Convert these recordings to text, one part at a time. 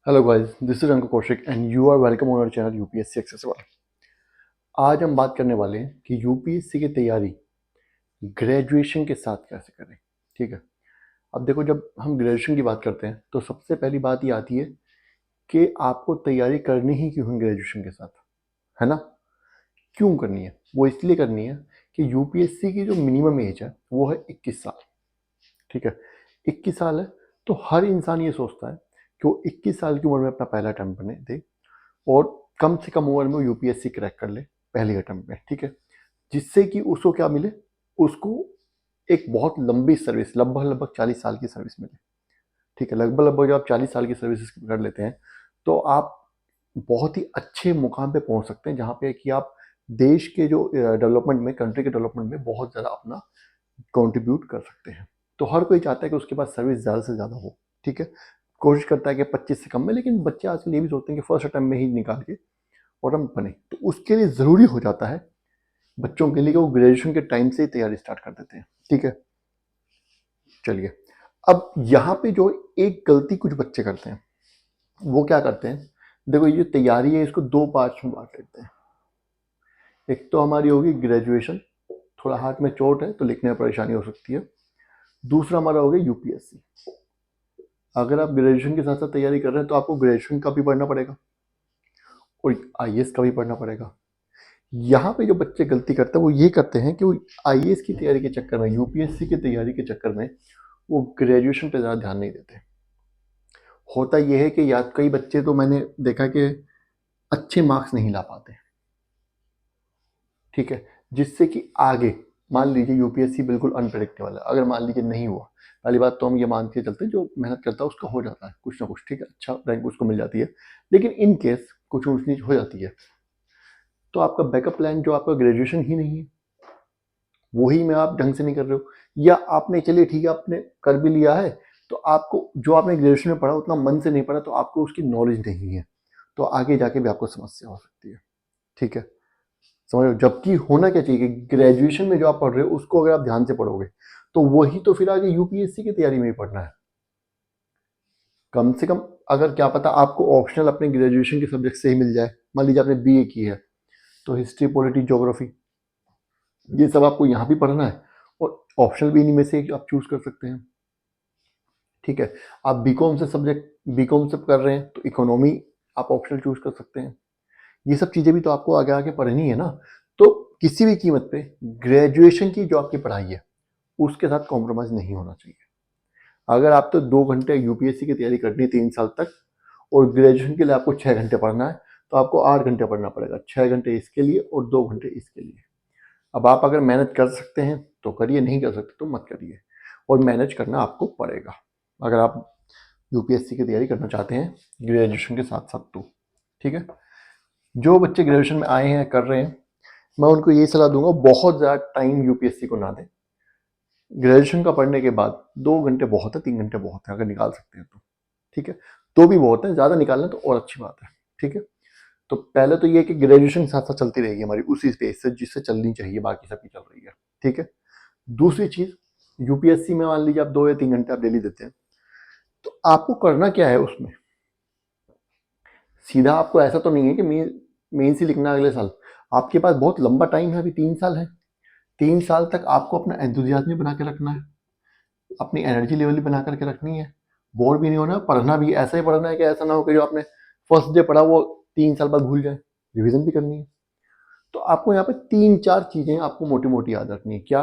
Hello guys, this is Ankur Kaushik and you are welcome on our channel UPSC access वाला। आज हम बात करने वाले हैं कि यूपीएससी की तैयारी ग्रेजुएशन के साथ कैसे करें। ठीक है, अब देखो, जब हम ग्रेजुएशन की बात करते हैं तो सबसे पहली बात ये आती है कि आपको तैयारी करनी ही क्यों है ग्रेजुएशन के साथ, है ना। क्यों करनी है? वो इसलिए करनी है कि यूपीएससी की जो मिनिमम एज है वो है 21 साल। ठीक है, 21 साल है तो हर इंसान ये सोचता है कि वो 21 साल की उम्र में अपना पहला अटेम्प्ट बने दे और कम से कम उम्र में वो यूपीएससी क्रैक कर ले पहले अटेम्प्ट में। ठीक है, जिससे कि उसको क्या मिले, उसको एक बहुत लंबी सर्विस, लगभग लगभग 40 साल की सर्विस मिले। ठीक है, लगभग लगभग जब आप 40 साल की सर्विस कर लेते हैं तो आप बहुत ही अच्छे मुकाम पे पहुंच सकते हैं, जहाँ पे कि आप देश के जो डेवलपमेंट में, कंट्री के डेवलपमेंट में बहुत ज़्यादा अपना कंट्रीब्यूट कर सकते हैं। तो हर कोई चाहता है कि उसके पास सर्विस ज़्यादा से ज़्यादा हो। ठीक है, कोशिश करता है कि 25 से कम में, लेकिन बच्चे आजकल ये भी सोचते हैं कि फर्स्ट अटेम्प्ट में ही निकाल के और हम बने। तो उसके लिए ज़रूरी हो जाता है बच्चों के लिए कि वो ग्रेजुएशन के टाइम से ही तैयारी स्टार्ट कर देते हैं। ठीक है, चलिए, अब यहाँ पे जो एक गलती कुछ बच्चे करते हैं वो क्या करते हैं, देखो ये जो तैयारी है इसको दो पार्ट्स में बांट लेते हैं। एक तो हमारी होगी ग्रेजुएशन, थोड़ा हाथ में चोट है तो लिखने में परेशानी हो सकती है। दूसरा हमारा हो गया यूपीएससी। अगर आप ग्रेजुएशन के साथ साथ तैयारी कर रहे हैं तो आपको ग्रेजुएशन का भी पढ़ना पड़ेगा और आईएएस का भी पढ़ना पड़ेगा। यहाँ पे जो बच्चे गलती करते हैं वो ये करते हैं कि वो आईएएस की तैयारी के चक्कर में, यूपीएससी की तैयारी के चक्कर में वो ग्रेजुएशन पे ज़्यादा ध्यान नहीं देते। होता ये है कि या कई बच्चे तो मैंने देखा कि अच्छे मार्क्स नहीं ला पाते। ठीक है, जिससे कि आगे मान लीजिए यूपीएससी बिल्कुल अनप्रेडिक्टेबल है, अगर मान लीजिए नहीं हुआ, पहली बात तो हम ये मान के चलते हैं जो मेहनत करता है उसका हो जाता है कुछ ना कुछ। ठीक है, अच्छा रैंक उसको मिल जाती है, लेकिन इन केस कुछ ऊंच नीच हो जाती है तो आपका बैकअप प्लान जो आपका ग्रेजुएशन ही नहीं है, वही में आप ढंग से नहीं कर रहे हो, या आपने, चलिए ठीक है, आपने कर भी लिया है तो आपको जो आपने ग्रेजुएशन में पढ़ा उतना मन से नहीं पढ़ा तो आपको उसकी नॉलेज नहीं है, तो आगे जाके भी आपको समस्या हो सकती है। ठीक है, समझ लो, जबकि होना क्या चाहिए कि ग्रेजुएशन में जो आप पढ़ रहे हो उसको अगर आप ध्यान से पढ़ोगे तो वही तो फिर आगे यूपीएससी की तैयारी में ही पढ़ना है। कम से कम अगर क्या पता आपको ऑप्शनल अपने ग्रेजुएशन के सब्जेक्ट से ही मिल जाए, मान लीजिए आपने बीए की है तो हिस्ट्री, पॉलिटी, ज्योग्राफी, ये सब आपको यहाँ भी पढ़ना है और ऑप्शनल भी इन्हीं में से आप चूज कर सकते हैं। ठीक है, आप बीकॉम से सब्जेक्ट, बीकॉम से कर रहे हैं तो इकोनॉमी आप ऑप्शनल चूज कर सकते हैं। ये सब चीज़ें भी तो आपको आगे आगे पढ़नी है ना। तो किसी भी कीमत पे ग्रेजुएशन की जो आपकी पढ़ाई है उसके साथ कॉम्प्रोमाइज़ नहीं होना चाहिए। अगर आप तो 2 घंटे यूपीएससी की तैयारी करनी है 3 साल तक और ग्रेजुएशन के लिए आपको 6 घंटे पढ़ना है तो आपको 8 घंटे पढ़ना पड़ेगा, 6 घंटे इसके लिए और 2 घंटे इसके लिए। अब आप अगर मेहनत कर सकते हैं तो करिए, नहीं कर सकते तो मत करिए, और मैनेज करना आपको पड़ेगा अगर आप यूपीएससी की तैयारी करना चाहते हैं ग्रेजुएशन के साथ साथ तो। ठीक है, जो बच्चे ग्रेजुएशन में आए हैं, कर रहे हैं, मैं उनको यही सलाह दूंगा बहुत ज़्यादा टाइम यूपीएससी को ना दें। ग्रेजुएशन का पढ़ने के बाद 2 घंटे बहुत है, 3 घंटे बहुत है, अगर निकाल सकते हैं तो। ठीक है, तो भी बहुत है, ज़्यादा निकालना तो और अच्छी बात है। ठीक है, तो पहले तो ये कि ग्रेजुएशन साथ साथ चलती रहेगी हमारी उसी स्पेस से जिससे चलनी चाहिए, बाकी सबकी चल रही है। ठीक है, दूसरी चीज़, यूपीएससी में मान लीजिए आप 2 या 3 घंटे आप डेली देते हैं तो आपको करना क्या है उसमें। सीधा आपको ऐसा तो नहीं है कि मेंस ही लिखना अगले साल। आपके पास बहुत लंबा टाइम है, अभी 3 साल है। 3 साल तक आपको अपना एंथुजियाज्म बना के रखना है, अपनी एनर्जी लेवल भी बना करके रखनी है, बोर भी नहीं होना, पढ़ना भी ऐसा ही पढ़ना है कि ऐसा ना हो कि जो आपने फर्स्ट डे पढ़ा वो 3 साल बाद भूल जाए। रिवीजन भी करनी है। तो आपको यहाँ पे 3-4 चीजें आपको मोटी मोटी याद रखनी है। क्या?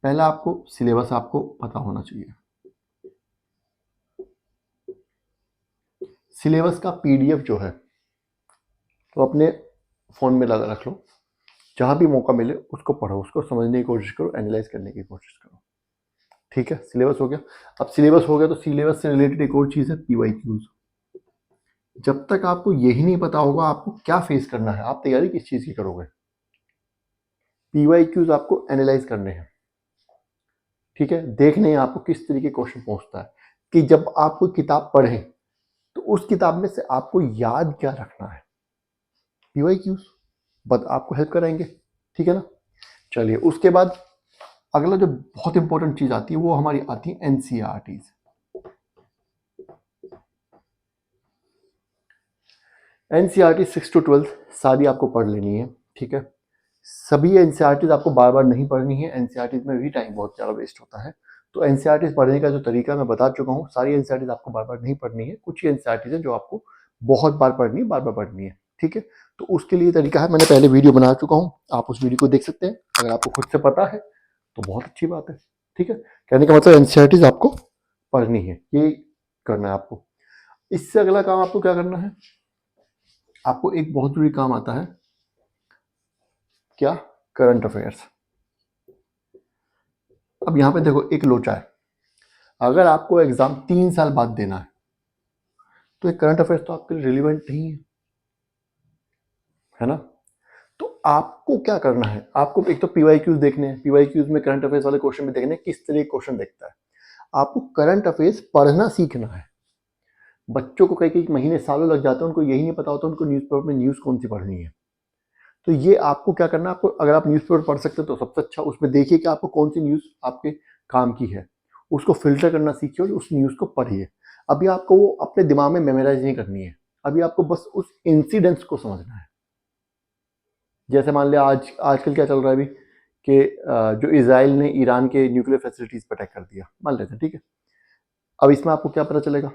पहला, आपको सिलेबस आपको पता होना चाहिए। सिलेबस का पीडीएफ जो है तो अपने फोन में लगा रख लो, जहां भी मौका मिले उसको पढ़ो, उसको समझने की कोशिश करो, एनालाइज करने की कोशिश करो। ठीक है, सिलेबस हो गया। अब सिलेबस हो गया तो सिलेबस से रिलेटेड एक और चीज़ है पीवाईक्यूज। जब तक आपको यही नहीं पता होगा आपको क्या फेस करना है, आप तैयारी किस चीज़ की करोगे। पीवाईक्यूज आपको एनालाइज करने हैं। ठीक है, देखने हैं आपको किस तरीके क्वेश्चन पहुंचता है, कि जब आप कोई किताब पढ़ें तो उस किताब में से आपको याद क्या रखना है। पीवाईक्यूज बस आपको हेल्प कराएंगे। ठीक है ना। चलिए, उसके बाद अगला जो बहुत इंपॉर्टेंट चीज आती है वो हमारी आती है एनसीईआरटीज। एनसीईआरटी 6 to 12 सारी आपको पढ़ लेनी है, ठीक है। सभी एनसीईआरटीज आपको बार बार नहीं पढ़नी है, एनसीईआरटीज में भी टाइम बहुत ज़्यादा वेस्ट होता है। तो एनसीईआरटीज पढ़ने का जो तरीका मैं बता चुका हूँ, सारी एनसीईआरटीज आपको बार बार नहीं पढ़नी है, कुछ ही एनसीईआरटीज है जो आपको बहुत बार पढ़नी है, बार बार पढ़नी है, ठीक है। तो उसके लिए तरीका है, मैंने पहले वीडियो बना चुका हूँ, आप उस वीडियो को देख सकते हैं। अगर आपको खुद से पता है तो बहुत अच्छी बात है, ठीक है। कहने का मतलब एनसीईआरटीज आपको पढ़नी है, ये करना है आपको। इससे अगला काम आपको क्या करना है, आपको एक बहुत जरूरी काम आता है, क्या, करंट अफेयर्स। अब यहाँ पे देखो एक लोचा है, अगर आपको एग्जाम 3 साल बाद देना है तो एक करंट अफेयर्स तो आपके लिए रिलेवेंट नहीं है ना। तो आपको क्या करना है, आपको एक तो पीवाईक्यूज देखने हैं, पीवाईक्यूज में करंट अफेयर्स वाले क्वेश्चन भी देखने हैं, किस तरह के क्वेश्चन देखता है। आपको करंट अफेयर्स पढ़ना सीखना है। बच्चों को कई कई महीने सालों लग जाते हैं, उनको यही नहीं पता होता उनको न्यूज़पेपर में न्यूज़ कौन सी पढ़नी है। तो ये आपको क्या करना है, आपको अगर आप न्यूज़पेपर पढ़ सकते हो तो सबसे अच्छा, उसमें देखिए कि आपको कौन सी न्यूज़ आपके काम की है, उसको फिल्टर करना सीखिए और उस न्यूज़ को पढ़िए। अभी आपको वो अपने दिमाग में मेमोराइज नहीं करनी है, अभी आपको बस उस इंसिडेंट्स को समझना है। जैसे मान लिया आजकल क्या चल रहा है अभी कि जो इजराइल ने ईरान के न्यूक्लियर फैसिलिटीज पर अटैक कर दिया, मान लेते हैं, ठीक है। अब इसमें आपको क्या पता चलेगा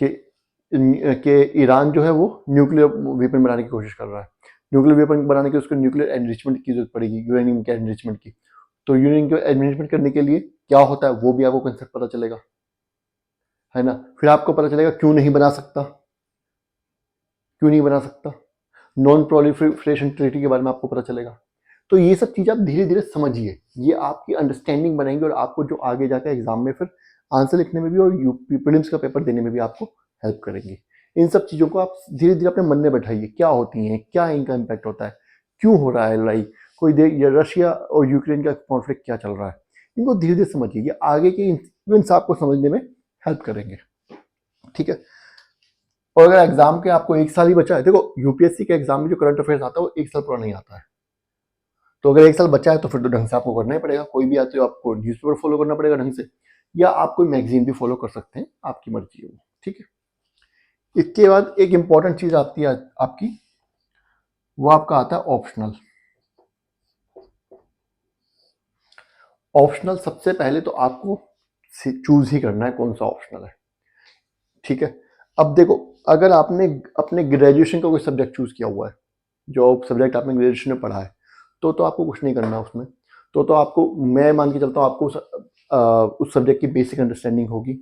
कि ईरान जो है वो न्यूक्लियर वेपन बनाने की कोशिश कर रहा है। न्यूक्लियर वेपन बनाने के उसको न्यूक्लियर एनरिचमेंट की जरूरत पड़ेगी, यूरेनियम के एनरिचमेंट की। तो यूरेनियम के एनरिचमेंट करने के लिए क्या होता है वो भी आपको कंसेप्ट पता चलेगा, है ना। फिर आपको पता चलेगा क्यों नहीं बना सकता, क्यों नहीं बना सकता, नॉन प्रोलिफरेशन ट्रीटी के बारे में आपको पता चलेगा। तो ये सब चीज़ आप धीरे धीरे समझिए, ये आपकी अंडरस्टैंडिंग बनाएंगे और आपको जो आगे जाकर एग्जाम में फिर आंसर लिखने में भी और यूपी प्रीलिम्स का पेपर देने में भी आपको हेल्प करेंगे। इन सब चीज़ों को आप धीरे धीरे अपने मन में बैठाइए, क्या होती हैं, क्या इनका इम्पैक्ट होता है, क्यों हो रहा है लड़ाई, कोई रशिया और यूक्रेन का कॉन्फ्लिक्ट क्या चल रहा है, इनको धीरे धीरे समझिए, ये आगे के इवेंट्स आपको समझने में हेल्प करेंगे, ठीक है। और अगर एग्जाम के आपको 1 साल ही बचा है, देखो यूपीएससी के एग्जाम में जो करंट अफेयर्स आता है वो 1 साल पूरा नहीं आता है। तो अगर 1 साल बचा है तो फिर तो ढंग से आपको करना ही पड़ेगा, कोई भी आते हो आपको न्यूज़पेपर फॉलो करना पड़ेगा ढंग से, या आप कोई मैगजीन भी फॉलो कर सकते हैं, आपकी मर्जी है वो, ठीक है। इसके बाद एक इंपॉर्टेंट चीज आती है आपकी, वो आपका आता है ऑप्शनल। ऑप्शनल सबसे पहले तो आपको चूज ही करना है कौन सा ऑप्शनल है, ठीक है। अब देखो, अगर आपने अपने ग्रेजुएशन का कोई सब्जेक्ट चूज किया हुआ है, जो सब्जेक्ट आपने ग्रेजुएशन में पढ़ा है, तो आपको कुछ नहीं करना उसमें। तो आपको, मैं मान के चलता हूँ, आपको उस सब्जेक्ट की बेसिक अंडरस्टैंडिंग होगी,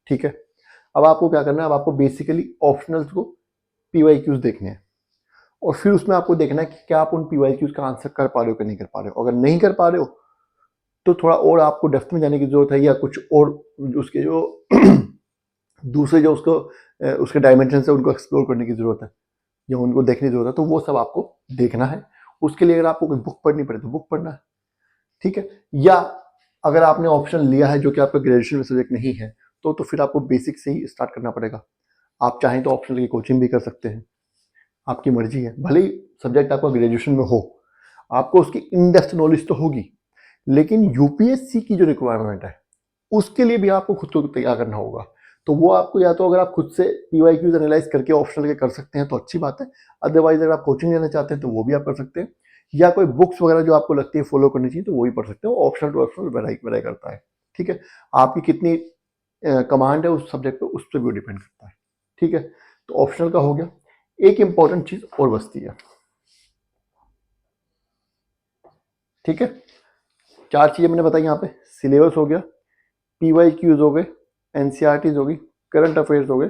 ठीक है। अब आपको क्या करना है, अब आपको बेसिकली ऑप्शनल्स को पीवाईक्यूज देखने हैं, और फिर उसमें आपको देखना है कि क्या आप उन पीवाईक्यूज का आंसर कर पा रहे हो कि नहीं कर पा रहे हो। अगर नहीं कर पा रहे हो तो थोड़ा और आपको डेप्थ में जाने की जरूरत है, या कुछ और उसके जो दूसरे जो उसके डायमेंशन है उनको एक्सप्लोर करने की जरूरत है, या उनको देखने की जरूरत है, तो वो सब आपको देखना है। उसके लिए अगर आपको कोई बुक पढ़नी पड़े तो बुक पढ़ना है, ठीक है। या अगर आपने ऑप्शन लिया है जो कि आपका ग्रेजुएशन में सब्जेक्ट नहीं है, तो फिर आपको बेसिक से ही स्टार्ट करना पड़ेगा। आप चाहें तो ऑप्शनल की कोचिंग भी कर सकते हैं, आपकी मर्जी है, भले ही सब्जेक्ट आपका ग्रेजुएशन में हो, आपको उसकी इन डेप्थ नॉलेज तो होगी, लेकिन यूपीएससी की जो रिक्वायरमेंट है उसके लिए भी आपको खुद को तैयार करना होगा। तो वो आपको, या तो अगर आप खुद से पीवाईक्यूज एनालाइज करके ऑप्शनल के कर सकते हैं तो अच्छी बात है, अदरवाइज अगर आप कोचिंग लेना चाहते हैं तो वो भी आप कर सकते हैं, या कोई बुक्स वगैरह जो आपको लगती है फॉलो करनी चाहिए तो वो भी पढ़ सकते हैं। ऑप्शनल टू ऑप्शनल वेराई करता है, ठीक है। आपकी कितनी कमांड है उस सब्जेक्ट पे, उस पर भी डिपेंड करता है, ठीक है। तो ऑप्शनल का हो गया। एक इंपॉर्टेंट चीज और बचती है, ठीक है। 4 चीजें मैंने बताई यहाँ पे, सिलेबस हो गया, पीवाईक्यूज हो गए, एनसीईआरटीज हो गई, करंट अफेयर्स हो गए,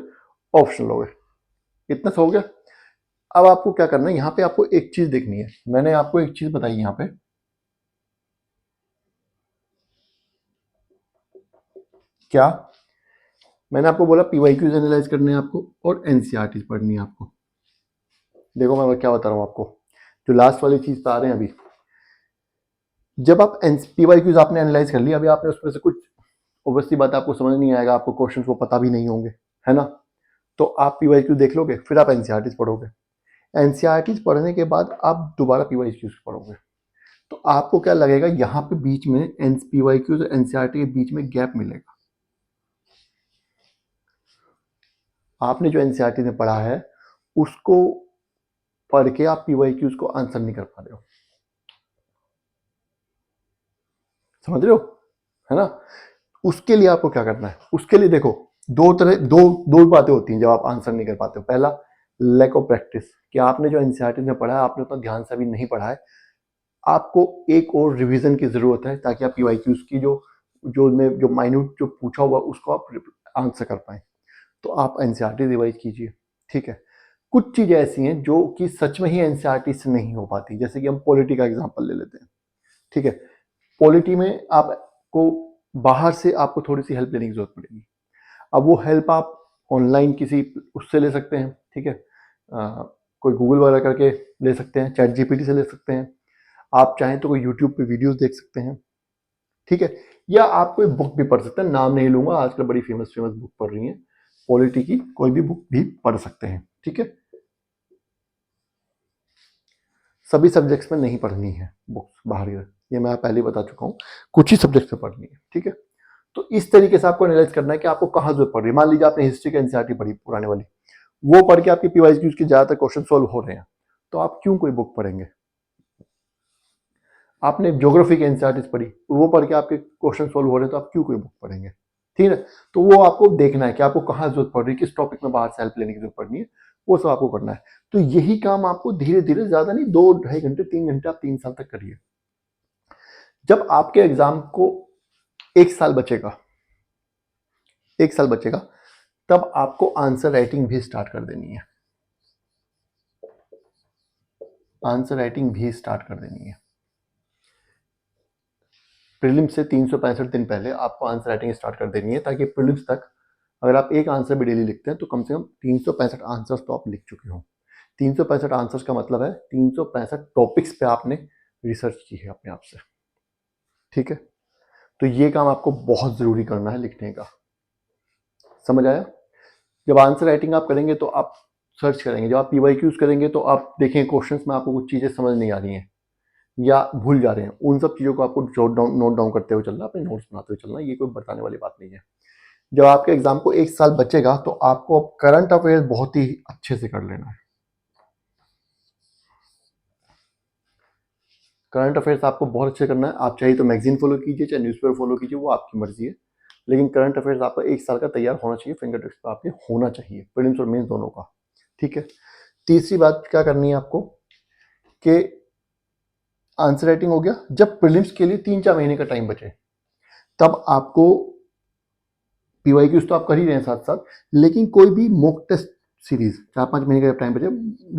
ऑप्शनल हो गए, इतना सा हो गया। अब आपको क्या करना है, यहाँ पे आपको एक चीज देखनी है, मैंने आपको एक चीज बताई यहाँ पे, क्या, मैंने आपको बोला पीवाईक्यूज एनालाइज करने हैं आपको और एनसीईआरटीज पढ़नी है आपको। देखो मैं क्या बता रहा हूँ आपको, जो लास्ट वाली चीज बता रहे हैं अभी, जब आप पीवाईक्यूज आपने एनालाइज कर लिया, अभी आपने उसमें से कुछ, ऑब्वियसली बात आपको समझ नहीं आएगा, आपको क्वेश्चन को पता भी नहीं होंगे, है ना। तो आप पीवाईक्यू देख लोगे, फिर आप एनसीईआरटीज पढ़ोगे, एनसीईआरटीज पढ़ने के बाद आप दोबारा पीवाईक्यूज पढ़ोगे। तो आपको क्या लगेगा, यहाँ पे बीच में PYQ और NCERT के बीच में गैप मिलेगा। आपने जो NCERT में पढ़ा है उसको पढ़ के आप PYQs को आंसर नहीं कर पा रहे हो, समझ रहे हो, है ना। उसके लिए आपको क्या करना है, उसके लिए देखो दो बातें होती हैं जब आप आंसर नहीं कर पाते हो। पहला, लैक ऑफ प्रैक्टिस, कि आपने जो NCERT में पढ़ा है आपने उतना ध्यान से अभी नहीं पढ़ा है, आपको एक और रिवीजन की जरूरत है ताकि आप PYQs की जो माइन्यूट जो पूछा हुआ उसको आप आंसर कर पाए। तो आप NCERT रिवाइज कीजिए, ठीक है। कुछ चीजें ऐसी हैं जो कि सच में ही NCERT से नहीं हो पाती, जैसे कि हम पॉलिटी का एग्जांपल ले लेते हैं, ठीक है। पॉलिटी में आपको बाहर से आपको थोड़ी सी हेल्प लेने की जरूरत पड़ेगी। अब वो हेल्प आप ऑनलाइन किसी उससे ले सकते हैं, ठीक है, कोई गूगल वगैरह करके ले सकते हैं, ChatGPT से ले सकते हैं, आप चाहें तो कोई यूट्यूब पे वीडियोस देख सकते हैं, ठीक है, या आप कोई बुक भी पढ़ सकते हैं। नाम नहीं लूंगा, आजकल बड़ी फेमस बुक पढ़ रही हैं पॉलिटी की, कोई भी बुक भी पढ़ सकते हैं, ठीक है। सभी सब्जेक्ट्स में नहीं पढ़नी है बुक्स बाहर की, ये मैं पहले बता चुका हूँ, कुछ ही सब्जेक्ट्स में पढ़नी है, ठीक है। तो इस तरीके से आपको एनालाइज करना है कि आपको कहाँ जरूरत पड़ रही है। मान लीजिए आपने हिस्ट्री की NCERT पढ़ी पुराने वाली, वो पढ़ के आपके PYQs के ज्यादातर क्वेश्चन सॉल्व हो रहे हैं, तो आप क्यों कोई बुक पढ़ेंगे। आपने ज्योग्राफी की NCERT पढ़ी, वो पढ़ के आपके क्वेश्चन सॉल्व हो रहे हैं, तो आप क्यों कोई बुक पढ़ेंगे, ठीक है। तो वो आपको देखना है कि आपको कहाँ जरूरत पड़ रही है, किस टॉपिक में बाहर से हेल्प लेने की जरूरत पड़नी है, वो सब आपको करना है। तो यही काम आपको धीरे धीरे, ज्यादा नहीं, 2-2.5 घंटे 3 घंटे आप 3 साल तक करिए। जब आपके एग्जाम को 1 साल बचेगा, 1 साल बचेगा, तब आपको आंसर राइटिंग भी स्टार्ट कर देनी है, आंसर राइटिंग भी स्टार्ट कर देनी है। प्रीलिम्स से 365 दिन पहले आपको आंसर राइटिंग स्टार्ट कर देनी है, ताकि प्रीलिम्स तक अगर आप एक आंसर भी डेली लिखते हैं तो कम से कम 365 आंसर्स तो आप लिख चुके हो। 365 आंसर्स का मतलब है 365 टॉपिक्स पे आपने रिसर्च की है अपने आप से, ठीक है। तो ये काम आपको बहुत जरूरी करना है लिखने का, समझ आया। जब आंसर राइटिंग आप करेंगे तो आप सर्च करेंगे, जब आप PYQs करेंगे तो आप देखें क्वेश्चंस में आपको कुछ चीजें समझ नहीं आ रही हैं या भूल जा रहे हैं, उन सब चीजों को आपको नोट डाउन करते हुए चलना, अपने नोट्स बनाते हुए चलना, ये कोई बताने वाली बात नहीं है। जब आपके एग्जाम को 1 साल बचेगा तो आपको अब करंट अफेयर्स बहुत ही अच्छे से कर लेना है। करंट अफेयर्स आपको बहुत अच्छे करना है, आप चाहे तो मैगजीन फॉलो कीजिए चाहे न्यूज़पेपर फॉलो कीजिए, वो आपकी मर्जी है, लेकिन करंट अफेयर्स आपका 1 साल का तैयार होना चाहिए, फिंगर टिप्स पे आपके होना चाहिए, प्रीलिम्स और मेंस दोनों का, ठीक है। तीसरी बात क्या करनी है आपको कि आंसर राइटिंग हो गया, जब प्रीलिम्स के लिए 3-4 महीने का टाइम बचे तब आपको PYQs तो आप कर ही रहे हैं साथ साथ, लेकिन कोई भी मॉक टेस्ट सीरीज 4-5 महीने का टाइम बचे,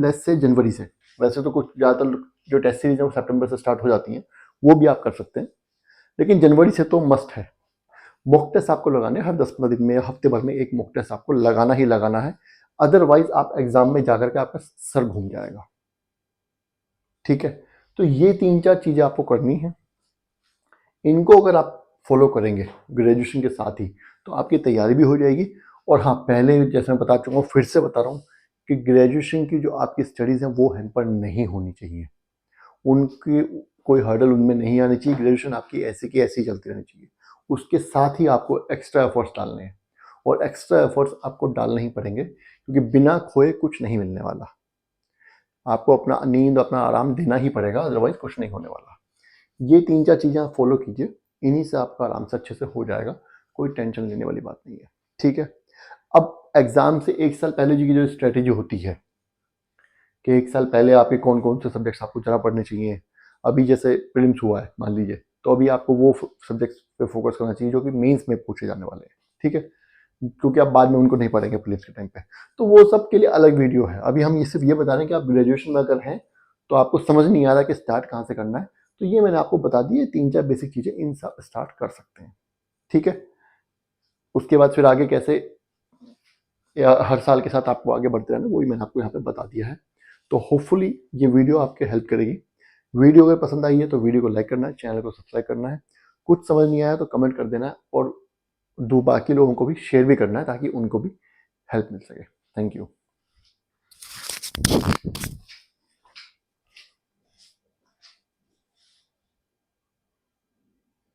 लेस से जनवरी से, वैसे तो कुछ ज़्यादातर जो टेस्ट सीरीज है वो सितंबर से स्टार्ट हो जाती हैं, वो भी आप कर सकते हैं, लेकिन जनवरी से तो मस्ट है। मॉक टेस्ट आपको लगाने हर 10-15 दिन में या हफ्ते भर में एक मॉक टेस्ट आपको लगाना ही लगाना है, अदरवाइज आप एग्जाम में जाकर के आपका सर घूम जाएगा, ठीक है। तो ये 3-4 चीजें आपको करनी है, इनको अगर आप फॉलो करेंगे ग्रेजुएशन के साथ ही तो आपकी तैयारी भी हो जाएगी। और हाँ, पहले जैसे मैं बता चुका हूँ, फिर से बता रहा हूँ कि ग्रेजुएशन की जो आपकी स्टडीज हैं वो हैम्पर नहीं होनी चाहिए, उनकी कोई हर्डल उनमें नहीं आनी चाहिए, ग्रेजुएशन आपकी ऐसी की ऐसी चलती रहनी चाहिए। उसके साथ ही आपको एक्स्ट्रा एफर्ट्स डालने हैं, और एक्स्ट्रा एफर्ट्स आपको डालने ही पड़ेंगे, क्योंकि बिना खोए कुछ नहीं मिलने वाला, आपको अपना नींद अपना आराम देना ही पड़ेगा, अदरवाइज कुछ नहीं होने वाला। ये 3-4 चीज़ें आप फॉलो कीजिए, इन्हीं से आपका आराम से अच्छे से हो जाएगा, कोई टेंशन लेने वाली बात नहीं है, ठीक है। अब एग्जाम से 1 साल पहले की जो स्ट्रेटेजी होती है कि 1 साल पहले आपके कौन कौन से सब्जेक्ट्स आपको ज़्यादा पढ़ने चाहिए, अभी जैसे प्रीलिम्स हुआ है मान लीजिए, तो अभी आपको वो सब्जेक्ट्स पे फोकस करना चाहिए जो कि मेंस में पूछे जाने वाले हैं, ठीक है, क्योंकि आप बाद में उनको नहीं पढ़ेंगे प्रीलिम्स के टाइम पे। तो वो सब के लिए अलग वीडियो है, अभी हम ये सिर्फ ये बता रहे हैं कि आप ग्रेजुएशन में अगर हैं तो आपको समझ नहीं आ रहा कि स्टार्ट कहाँ से करना है, तो ये मैंने आपको बता दी है 3-4 बेसिक चीज़ें, इन सब स्टार्ट कर सकते हैं, ठीक है। उसके बाद फिर आगे कैसे या हर साल के साथ आपको आगे बढ़ते रहना, वही मैंने आपको यहाँ पे बता दिया है। तो होपफुली ये वीडियो आपके हेल्प करेगी। वीडियो अगर पसंद आई है तो वीडियो को लाइक करना है, चैनल को सब्सक्राइब करना है, कुछ समझ नहीं आया तो कमेंट कर देना है, और बाकी लोगों को भी शेयर भी करना है ताकि उनको भी हेल्प मिल सके। Thank you.